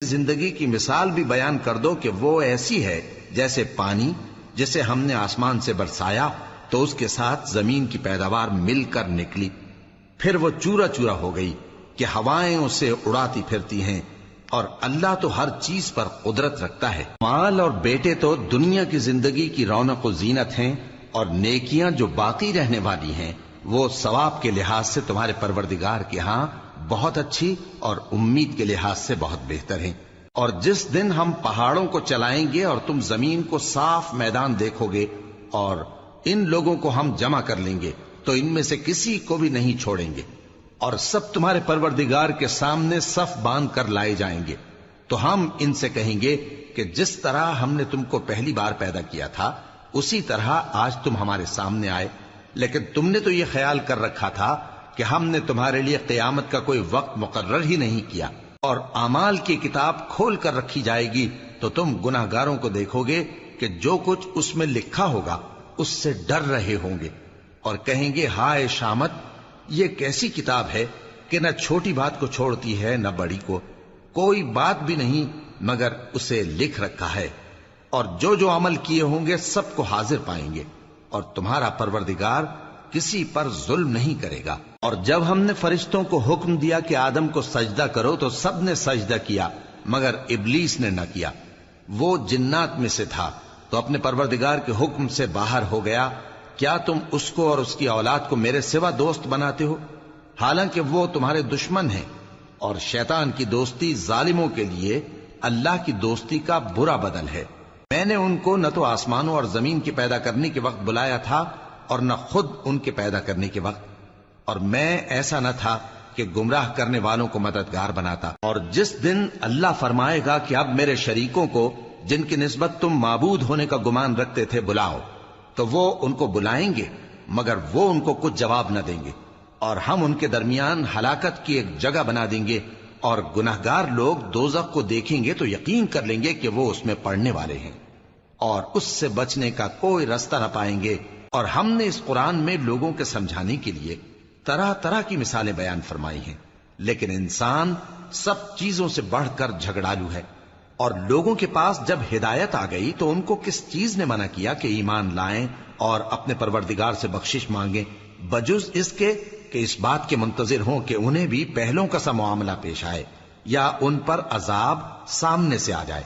زندگی کی مثال بھی بیان کر دو کہ وہ ایسی ہے جیسے پانی جسے ہم نے آسمان سے برسایا تو اس کے ساتھ زمین کی پیداوار مل کر نکلی، پھر وہ چورا چورا ہو گئی کہ ہوائیں اسے اڑاتی پھرتی ہیں، اور اللہ تو ہر چیز پر قدرت رکھتا ہے۔ مال اور بیٹے تو دنیا کی زندگی کی رونق و زینت ہیں، اور نیکیاں جو باقی رہنے والی ہیں وہ ثواب کے لحاظ سے تمہارے پروردگار کے ہاں بہت اچھی اور امید کے لحاظ سے بہت بہتر ہیں۔ اور جس دن ہم پہاڑوں کو چلائیں گے اور تم زمین کو صاف میدان دیکھو گے اور ان لوگوں کو ہم جمع کر لیں گے تو ان میں سے کسی کو بھی نہیں چھوڑیں گے، اور سب تمہارے پروردگار کے سامنے صف باندھ کر لائے جائیں گے، تو ہم ان سے کہیں گے کہ جس طرح ہم نے تم کو پہلی بار پیدا کیا تھا اسی طرح آج تم ہمارے سامنے آئے، لیکن تم نے تو یہ خیال کر رکھا تھا کہ ہم نے تمہارے لیے قیامت کا کوئی وقت مقرر ہی نہیں کیا، اور اعمال کی کتاب کھول کر رکھی جائے گی تو تم گناہگاروں کو دیکھو گے کہ جو کچھ اس میں لکھا ہوگا اس سے ڈر رہے ہوں گے، اور کہیں گے ہائے شامت، یہ کیسی کتاب ہے کہ نہ چھوٹی بات کو چھوڑتی ہے نہ بڑی کو، کوئی بات بھی نہیں مگر اسے لکھ رکھا ہے، اور جو جو عمل کیے ہوں گے سب کو حاضر پائیں گے، اور تمہارا پروردگار کسی پر ظلم نہیں کرے گا۔ اور جب ہم نے فرشتوں کو حکم دیا کہ آدم کو سجدہ کرو تو سب نے سجدہ کیا مگر ابلیس نے نہ کیا، وہ جنات میں سے تھا تو اپنے پروردگار کے حکم سے باہر ہو گیا۔ کیا تم اس کو اور اس کی اولاد کو میرے سوا دوست بناتے ہو، حالانکہ وہ تمہارے دشمن ہیں، اور شیطان کی دوستی ظالموں کے لیے اللہ کی دوستی کا برا بدل ہے۔ میں نے ان کو نہ تو آسمانوں اور زمین کی پیدا کرنے کے وقت بلایا تھا اور نہ خود ان کے پیدا کرنے کے وقت، اور میں ایسا نہ تھا کہ گمراہ کرنے والوں کو مددگار بناتا۔ اور جس دن اللہ فرمائے گا کہ اب میرے شریکوں کو جن کی نسبت تم معبود ہونے کا گمان رکھتے تھے بلاؤ، تو وہ ان کو بلائیں گے مگر وہ ان کو کچھ جواب نہ دیں گے، اور ہم ان کے درمیان ہلاکت کی ایک جگہ بنا دیں گے، اور گناہگار لوگ دوزخ کو دیکھیں گے تو یقین کر لیں گے کہ وہ اس میں پڑنے والے ہیں، اور اس سے بچنے کا کوئی راستہ نہ پائیں گے۔ اور ہم نے اس قرآن میں لوگوں کے سمجھانے کے لیے طرح طرح کی مثالیں بیان فرمائی ہیں، لیکن انسان سب چیزوں سے بڑھ کر جھگڑالو ہے، اور لوگوں کے پاس جب ہدایت آ گئی تو ان کو کس چیز نے منع کیا کہ ایمان لائیں اور اپنے پروردگار سے بخشش مانگیں، بجز اس کے کہ اس بات کے منتظر ہوں کہ انہیں بھی پہلوں کا سا معاملہ پیش آئے یا ان پر عذاب سامنے سے آ جائے۔